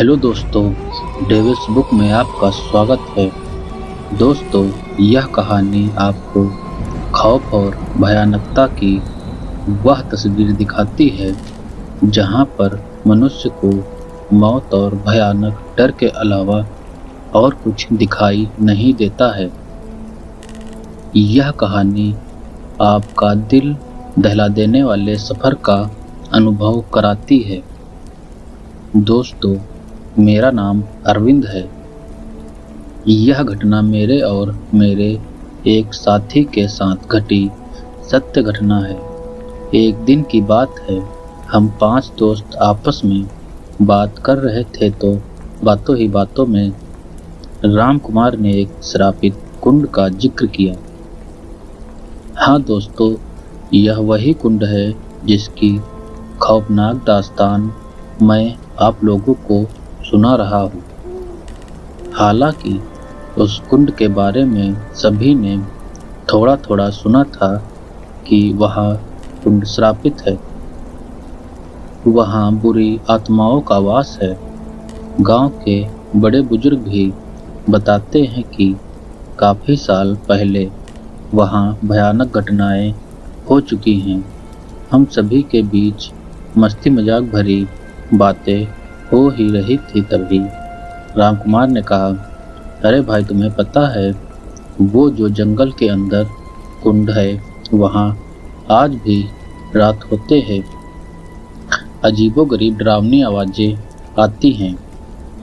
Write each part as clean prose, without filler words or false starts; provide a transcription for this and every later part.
Hello दोस्तों, Davis book में आपका स्वागत है। दोस्तों, यह कहानी आपको खौफ और भयानकता की वह तस्वीर दिखाती है जहां पर मनुष्य को मौत और भयानक डर के अलावा और कुछ दिखाई नहीं देता है। यह कहानी आपका दिल दहला देने वाले सफर का अनुभव कराती है। दोस्तों, मेरा नाम अरविंद है। यह घटना मेरे और मेरे एक साथी के साथ घटी सत्य घटना है। एक दिन की बात है, हम 5 दोस्त आपस में बात कर रहे थे तो बातों ही बातों में राम कुमार ने एक श्रापित कुंड का जिक्र किया। हाँ दोस्तों, यह वही कुंड है जिसकी खौफनाक दास्तान मैं आप लोगों को सुना रहा हूँ। हालांकि उस कुंड के बारे में सभी ने थोड़ा थोड़ा सुना था कि वहाँ कुंड श्रापित है, वहाँ बुरी आत्माओं का वास है। गांव के बड़े बुजुर्ग भी बताते हैं कि काफी साल पहले वहाँ भयानक घटनाएं हो चुकी हैं। हम सभी के बीच मस्ती मजाक भरी बातें हो ही रही थी, तभी रामकुमार ने कहा, अरे भाई, तुम्हें पता है वो जो जंगल के अंदर कुंड है, वहाँ आज भी रात होते हैं अजीबोगरीब डरावनी आवाजें आती हैं।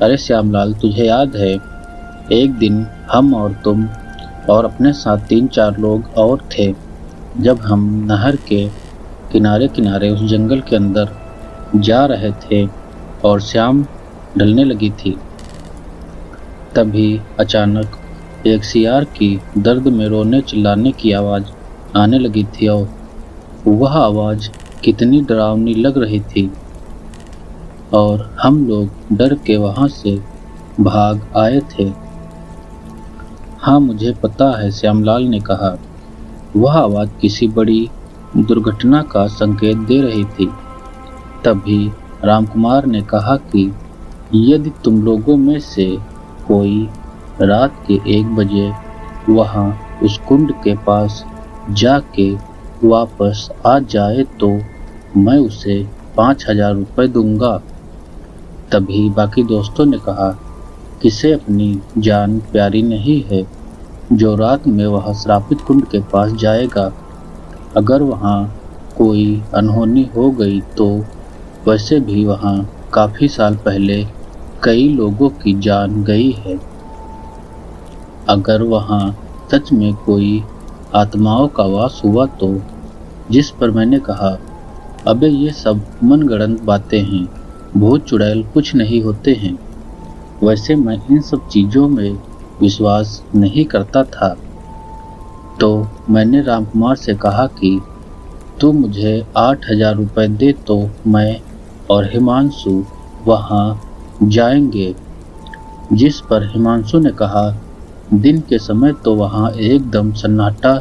अरे श्यामलाल, तुझे याद है एक दिन हम और तुम और अपने साथ 3-4 लोग और थे, जब हम नहर के किनारे किनारे उस जंगल के अंदर जा रहे थे और शाम ढलने लगी थी। तभी अचानक एक सियार की दर्द में रोने चिल्लाने की आवाज़ आने लगी थी और वह आवाज़ कितनी डरावनी लग रही थी और हम लोग डर के वहाँ से भाग आए थे। हाँ, मुझे पता है, श्यामलाल ने कहा। वह आवाज़ किसी बड़ी दुर्घटना का संकेत दे रही थी। तभी रामकुमार ने कहा कि यदि तुम लोगों में से कोई रात के 1 बजे वहाँ उस कुंड के पास जाके वापस आ जाए तो मैं उसे 5,000 रुपये दूंगा। तभी बाकी दोस्तों ने कहा, किसे अपनी जान प्यारी नहीं है जो रात में वह श्रापित कुंड के पास जाएगा। अगर वहाँ कोई अनहोनी हो गई तो वैसे भी वहाँ काफ़ी साल पहले कई लोगों की जान गई है। अगर वहाँ सच में कोई आत्माओं का वास हुआ तो। जिस पर मैंने कहा, अबे ये सब मनगढ़ंत बातें हैं, भूत चुड़ैल कुछ नहीं होते हैं। वैसे मैं इन सब चीज़ों में विश्वास नहीं करता था। तो मैंने रामकुमार से कहा कि तू मुझे 8,000 रुपये दे तो मैं और हिमांशु वहाँ जाएंगे। जिस पर हिमांशु ने कहा, दिन के समय तो वहाँ एकदम सन्नाटा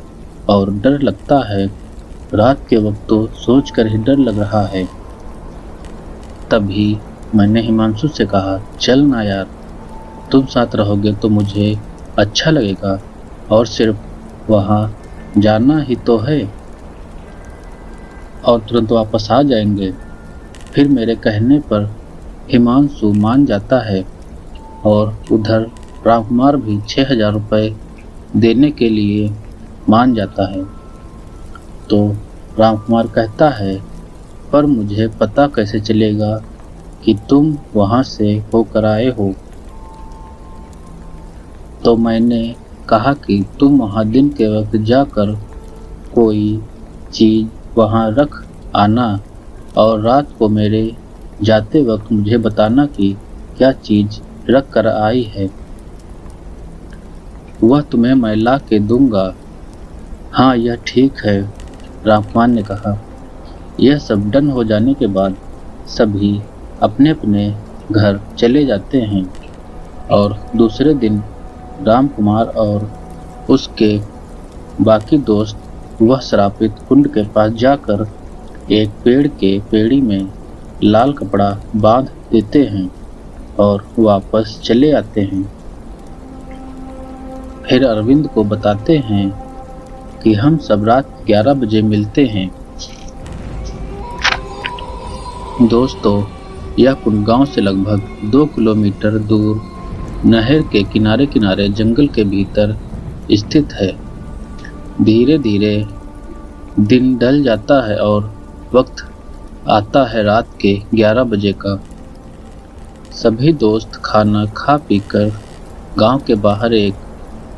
और डर लगता है, रात के वक्त तो सोचकर ही डर लग रहा है। तभी मैंने हिमांशु से कहा, चल ना यार, तुम साथ रहोगे तो मुझे अच्छा लगेगा और सिर्फ वहाँ जाना ही तो है और तुरंत वापस आ जाएंगे। फिर मेरे कहने पर हिमांशु मान जाता है और उधर रामकुमार भी 6,000 रुपये देने के लिए मान जाता है। तो रामकुमार कहता है, पर मुझे पता कैसे चलेगा कि तुम वहाँ से होकर आए हो। तो मैंने कहा कि तुम वहाँ दिन के वक्त जाकर कोई चीज़ वहाँ रख आना और रात को मेरे जाते वक्त मुझे बताना कि क्या चीज़ रख कर आई है। वह तुम्हें मैं ला के दूंगा। हाँ, यह ठीक है, रामकुमार ने कहा। यह सब डन हो जाने के बाद सभी अपने अपने घर चले जाते हैं और दूसरे दिन रामकुमार और उसके बाकी दोस्त वह श्रापित कुंड के पास जाकर एक पेड़ के पेड़ी में लाल कपड़ा बांध देते हैं और वापस चले आते हैं। फिर अरविंद को बताते हैं कि हम सब रात 11 बजे मिलते हैं। दोस्तों, यह कुंड गांव से लगभग 2 किलोमीटर दूर नहर के किनारे किनारे जंगल के भीतर स्थित है। धीरे धीरे दिन ढल जाता है और वक्त आता है रात के 11 बजे का। सभी दोस्त खाना खा पीकर गांव के बाहर एक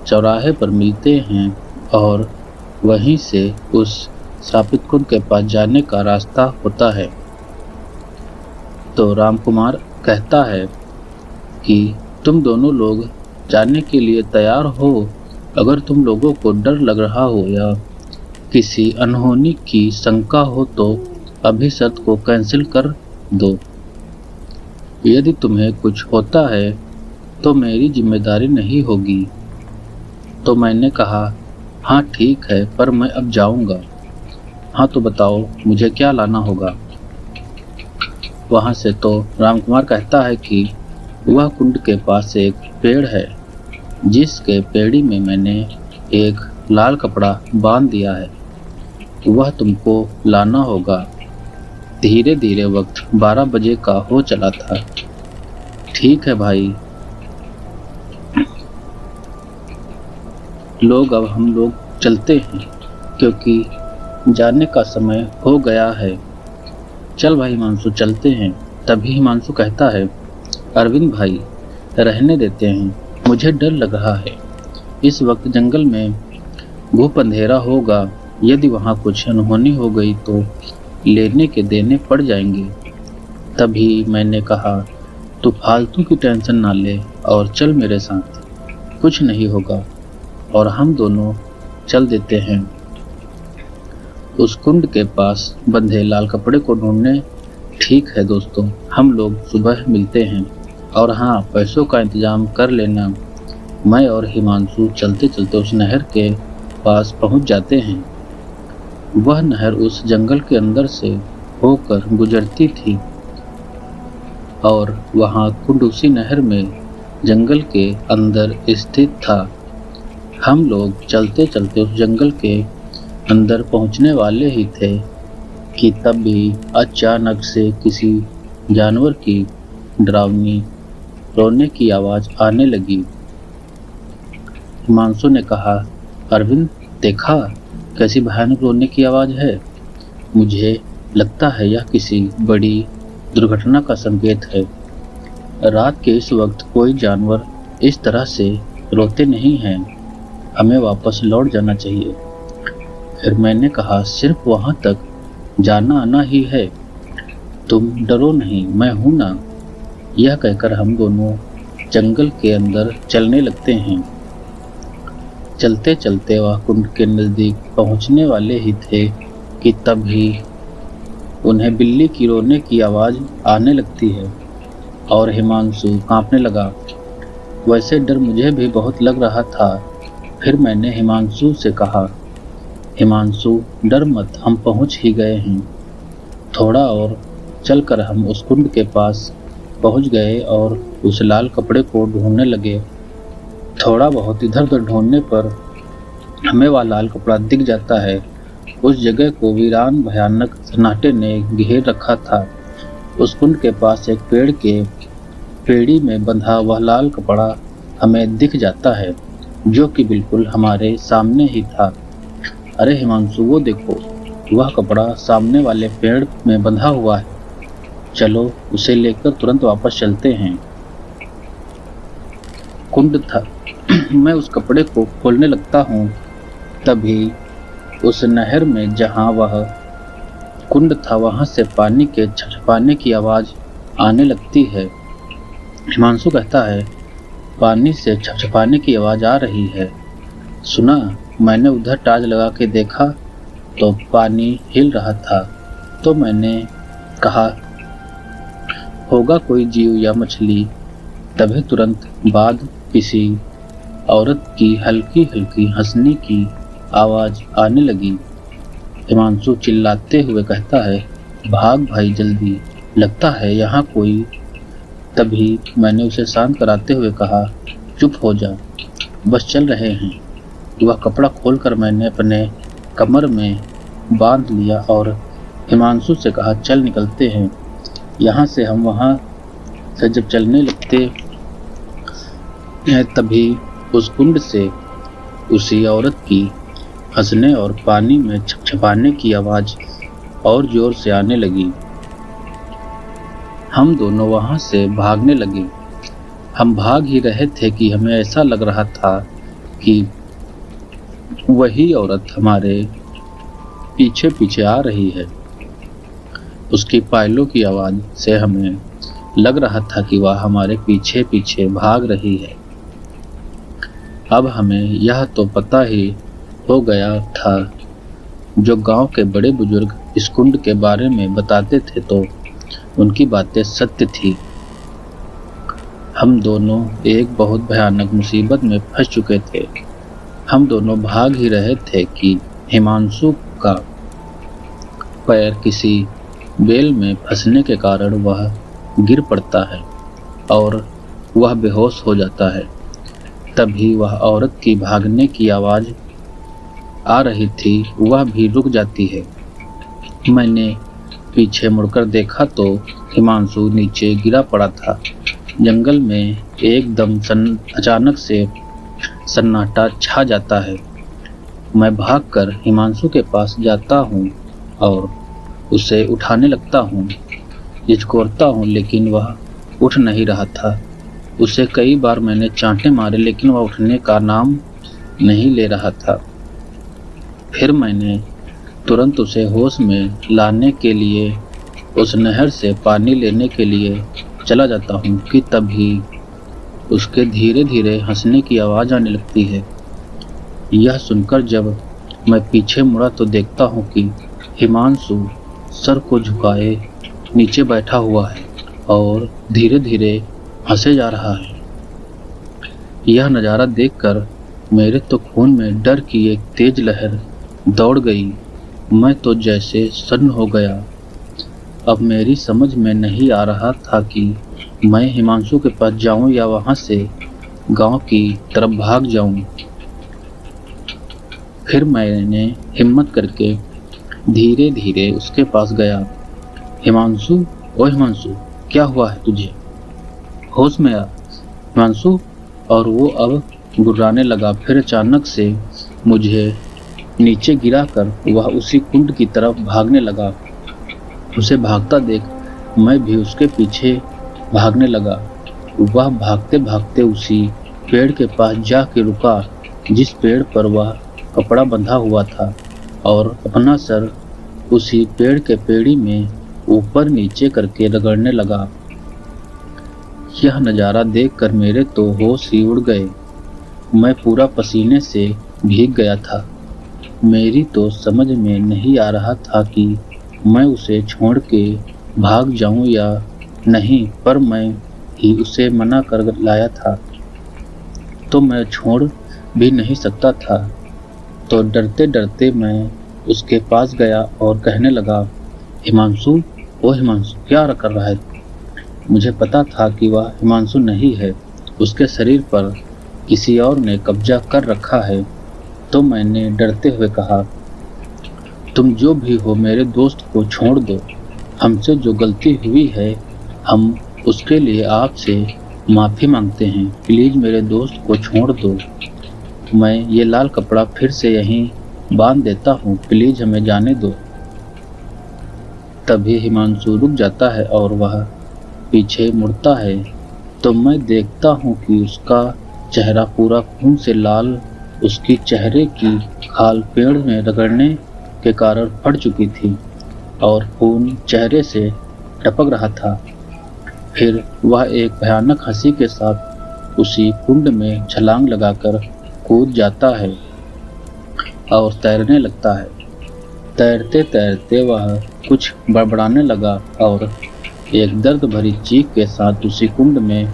चौराहे पर मिलते हैं और वहीं से उस श्रापित कुंड के पास जाने का रास्ता होता है। तो रामकुमार कहता है कि तुम दोनों लोग जाने के लिए तैयार हो। अगर तुम लोगों को डर लग रहा हो या किसी अनहोनी की शंका हो तो अभी शर्त को कैंसिल कर दो। यदि तुम्हें कुछ होता है तो मेरी जिम्मेदारी नहीं होगी। तो मैंने कहा, हाँ ठीक है, पर मैं अब जाऊंगा। हाँ तो बताओ मुझे क्या लाना होगा। वहां से तो रामकुमार कहता है कि वह कुंड के पास एक पेड़ है जिसके पेड़ी में मैंने एक लाल कपड़ा बांध दिया है, वह तुमको लाना होगा। धीरे धीरे वक्त 12 बजे का हो चला था। ठीक है भाई, अब हम लोग चलते हैं क्योंकि जाने का समय हो गया है। चल भाई हिमांशु, चलते हैं। तभी हिमांशु कहता है, अरविंद भाई रहने देते हैं, मुझे डर लग रहा है। इस वक्त जंगल में घुप अंधेरा होगा, यदि वहाँ कुछ अनहोनी हो गई तो लेने के देने पड़ जाएंगे। तभी मैंने कहा, तू फालतू की टेंशन ना ले और चल मेरे साथ, कुछ नहीं होगा। और हम दोनों चल देते हैं उस कुंड के पास बंधे लाल कपड़े को ढूंढने। ठीक है दोस्तों, हम लोग सुबह मिलते हैं। और हाँ, पैसों का इंतजाम कर लेना। मैं और हिमांशु चलते चलते उस नहर के पास पहुंच जाते हैं। वह नहर उस जंगल के अंदर से होकर गुजरती थी और वहाँ कुंड उसी नहर में जंगल के अंदर स्थित था। हम लोग चलते चलते उस जंगल के अंदर पहुंचने वाले ही थे कि तभी अचानक से किसी जानवर की डरावनी रोने की आवाज आने लगी। हिमांशु ने कहा, अरविंद देखा कैसी भयानक रोने की आवाज है। मुझे लगता है यह किसी बड़ी दुर्घटना का संकेत है। रात के इस वक्त कोई जानवर इस तरह से रोते नहीं हैं। हमें वापस लौट जाना चाहिए। फिर मैंने कहा, सिर्फ वहां तक जाना आना ही है, तुम डरो नहीं, मैं हूं ना। यह कहकर हम दोनों जंगल के अंदर चलने लगते हैं। चलते चलते वह कुंड के नजदीक पहुंचने वाले ही थे कि तभी उन्हें बिल्ली की रोने की आवाज आने लगती है और हिमांशु कांपने लगा। वैसे डर मुझे भी बहुत लग रहा था। फिर मैंने हिमांशु से कहा, हिमांशु डर मत, हम पहुंच ही गए हैं। थोड़ा और चलकर हम उस कुंड के पास पहुंच गए और उस लाल कपड़े को ढूंढने लगे। थोड़ा बहुत इधर उधर ढूंढने पर हमें वह लाल कपड़ा दिख जाता है। उस जगह को वीरान भयानक सन्नाटे ने घेर रखा था। उस कुंड के पास एक पेड़ के पेड़ी में बंधा वह लाल कपड़ा हमें दिख जाता है, जो कि बिल्कुल हमारे सामने ही था। अरे हिमांशु, वो देखो, वह कपड़ा सामने वाले पेड़ में बंधा हुआ है। चलो उसे लेकर तुरंत वापस चलते हैं। कुंड था। मैं उस कपड़े को खोलने लगता हूँ, तभी उस नहर में जहाँ वह कुंड था वहाँ से पानी के छटपटाने की आवाज आने लगती है। हिमांशु कहता है, पानी से छपछपाने की आवाज आ रही है। सुना? मैंने उधर टार्च लगा के देखा तो पानी हिल रहा था। तो मैंने कहा, होगा कोई जीव या मछली। तभी तुरंत बाद किसी औरत की हल्की हल्की हंसने की आवाज आने लगी। हिमांशु चिल्लाते हुए कहता है, भाग भाई जल्दी, लगता है यहाँ कोई। तभी मैंने उसे शांत कराते हुए कहा, चुप हो जा, बस चल रहे हैं। वह कपड़ा खोलकर मैंने अपने कमर में बांध लिया और हिमांशु से कहा, चल निकलते हैं यहाँ से। हम वहाँ से जब चलने लगते हैं तभी उस कुंड से उसी औरत की हंसने और पानी में छपछपाने की आवाज और जोर से आने लगी। हम दोनों वहां से भागने लगे। हम भाग ही रहे थे कि हमें ऐसा लग रहा था कि वही औरत हमारे पीछे पीछे आ रही है। उसकी पायलों की आवाज से हमें लग रहा था कि वह हमारे पीछे पीछे भाग रही है। अब हमें यह तो पता ही हो गया था, जो गांव के बड़े बुजुर्ग इस कुंड के बारे में बताते थे तो उनकी बातें सत्य थी। हम दोनों एक बहुत भयानक मुसीबत में फंस चुके थे। हम दोनों भाग ही रहे थे कि हिमांशु का पैर किसी बेल में फंसने के कारण वह गिर पड़ता है और वह बेहोश हो जाता है। तभी वह औरत की भागने की आवाज आ रही थी, वह भी रुक जाती है। मैंने पीछे मुड़कर देखा तो हिमांशु नीचे गिरा पड़ा था। जंगल में एकदम अचानक से सन्नाटा छा जाता है। मैं भागकर हिमांशु के पास जाता हूँ और उसे उठाने लगता हूँ। झिझकोरता हूँ लेकिन वह उठ नहीं रहा था। उसे कई बार मैंने चांटे मारे लेकिन वह उठने का नाम नहीं ले रहा था। फिर मैंने तुरंत उसे होश में लाने के लिए उस नहर से पानी लेने के लिए चला जाता हूँ कि तभी उसके धीरे धीरे हंसने की आवाज़ आने लगती है। यह सुनकर जब मैं पीछे मुड़ा तो देखता हूँ कि हिमांशु सर को झुकाए नीचे बैठा हुआ है और धीरे धीरे हंसे जा रहा है। यह नज़ारा देखकर मेरे तो खून में डर की एक तेज लहर दौड़ गई। मैं तो जैसे सन्न हो गया। अब मेरी समझ में नहीं आ रहा था कि मैं हिमांशु के पास जाऊं या वहां से गांव की तरफ भाग जाऊं। फिर मैंने हिम्मत करके धीरे धीरे उसके पास गया। हिमांशु, ओ हिमांशु, क्या हुआ है तुझे? होश में आ हिमांशु। और वो अब गुर्राने लगा। फिर अचानक से मुझे नीचे गिराकर वह उसी कुंड की तरफ भागने लगा। उसे भागता देख मैं भी उसके पीछे भागने लगा। वह भागते भागते उसी पेड़ के पास जाके रुका जिस पेड़ पर वह कपड़ा बंधा हुआ था और अपना सर उसी पेड़ के पेड़ी में ऊपर नीचे करके रगड़ने लगा। यह नज़ारा देखकर मेरे तो होश ही उड़ गए। मैं पूरा पसीने से भीग गया था। मेरी तो समझ में नहीं आ रहा था कि मैं उसे छोड़ के भाग जाऊं या नहीं, पर मैं ही उसे मना कर लाया था तो मैं छोड़ भी नहीं सकता था। तो डरते डरते मैं उसके पास गया और कहने लगा, हिमांशु, ओ हिमांशु, क्या कर रहा है? मुझे पता था कि वह हिमांशु नहीं है, उसके शरीर पर किसी और ने कब्जा कर रखा है। तो मैंने डरते हुए कहा, तुम जो भी हो मेरे दोस्त को छोड़ दो। हमसे जो गलती हुई है हम उसके लिए आपसे माफ़ी मांगते हैं। प्लीज़ मेरे दोस्त को छोड़ दो। मैं ये लाल कपड़ा फिर से यहीं बांध देता हूँ, प्लीज़ हमें जाने दो। तभी हिमांशु रुक जाता है और वह पीछे मुड़ता है तो मैं देखता हूँ कि उसका चेहरा पूरा खून से लाल, उसकी चेहरे की खाल पेड़ में रगड़ने के कारण फट चुकी थी और खून चेहरे से टपक रहा था। फिर वह एक भयानक हंसी के साथ उसी कुंड में छलांग लगाकर कूद जाता है और तैरने लगता है। तैरते तैरते वह कुछ बड़बड़ाने लगा और एक दर्द भरी चीख के साथ उसी कुंड में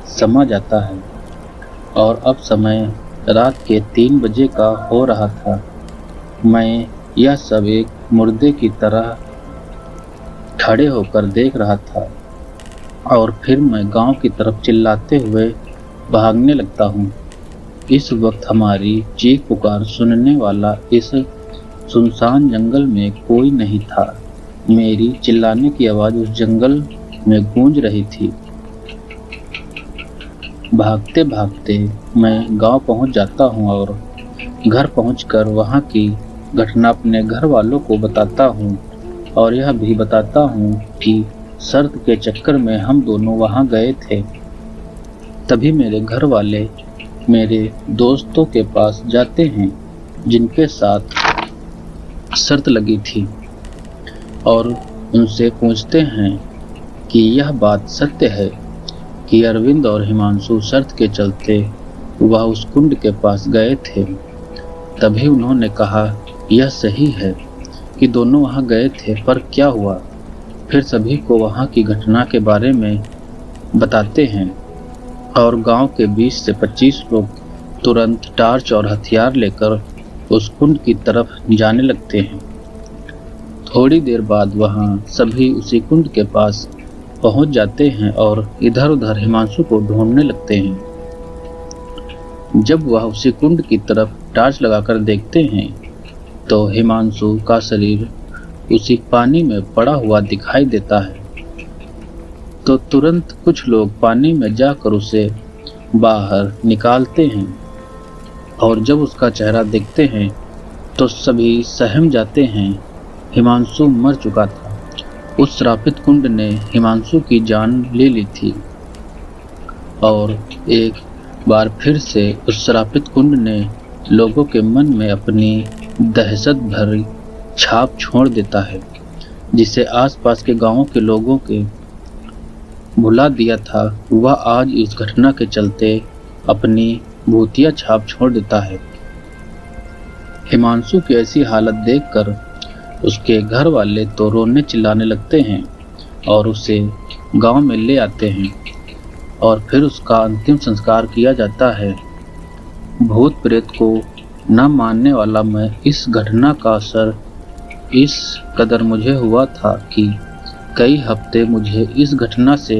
समा जाता है। और अब समय रात के 3 बजे का हो रहा था। मैं यह सब एक मुर्दे की तरह खड़े होकर देख रहा था। और फिर मैं गांव की तरफ चिल्लाते हुए भागने लगता हूँ। इस वक्त हमारी चीख पुकार सुनने वाला इस सुनसान जंगल में कोई नहीं था। मेरी चिल्लाने की आवाज़ उस जंगल में गूंज रही थी। भागते भागते मैं गांव पहुंच जाता हूं और घर पहुंचकर वहां की घटना अपने घर वालों को बताता हूं और यह भी बताता हूं कि शर्त के चक्कर में हम दोनों वहां गए थे। तभी मेरे घर वाले मेरे दोस्तों के पास जाते हैं जिनके साथ शर्त लगी थी और उनसे पूछते हैं कि यह बात सत्य है कि अरविंद और हिमांशु शर्त के चलते वह उस कुंड के पास गए थे। तभी उन्होंने कहा यह सही है कि दोनों वहां गए थे, पर क्या हुआ। फिर सभी को वहां की घटना के बारे में बताते हैं और गांव के 20 से 25 लोग तुरंत टार्च और हथियार लेकर उस कुंड की तरफ जाने लगते हैं। थोड़ी देर बाद वहां सभी उसी कुंड के पास पहुंच जाते हैं और इधर उधर हिमांशु को ढूंढने लगते हैं। जब वह उसी कुंड की तरफ टार्च लगाकर देखते हैं तो हिमांशु का शरीर उसी पानी में पड़ा हुआ दिखाई देता है। तो तुरंत कुछ लोग पानी में जाकर उसे बाहर निकालते हैं और जब उसका चेहरा देखते हैं तो सभी सहम जाते हैं। हिमांशु मर चुका था। उस श्रापित कुंड ने हिमांशु की जान ले ली थी और एक बार फिर से उस श्रापित कुंड ने लोगों के मन में अपनी दहशत भरी छाप छोड़ देता है, जिसे आसपास के गांवों के लोगों के भुला दिया था। वह आज इस घटना के चलते अपनी भूतिया छाप छोड़ देता है। हिमांशु की ऐसी हालत देखकर उसके घर वाले तो रोने चिल्लाने लगते हैं और उसे गांव में ले आते हैं और फिर उसका अंतिम संस्कार किया जाता है। भूत प्रेत को न मानने वाला मैं इस घटना का असर इस कदर मुझे हुआ था कि कई हफ्ते मुझे इस घटना से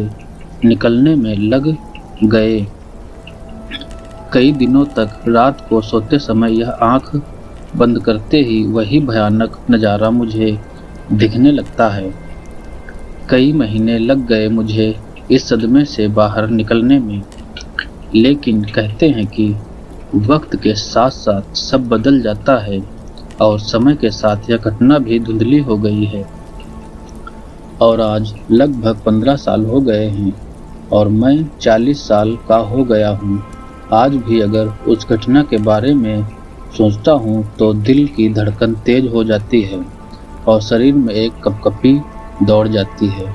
निकलने में लग गए। कई दिनों तक रात को सोते समय यह आंख बंद करते ही वही भयानक नज़ारा मुझे दिखने लगता है। कई महीने लग गए मुझे इस सदमे से बाहर निकलने में, लेकिन कहते हैं कि वक्त के साथ साथ सब बदल जाता है और समय के साथ यह घटना भी धुंधली हो गई है। और आज लगभग 15 साल हो गए हैं और मैं 40 साल का हो गया हूँ। आज भी अगर उस घटना के बारे में सोचता हूँ तो दिल की धड़कन तेज हो जाती है और शरीर में एक कपकपी दौड़ जाती है।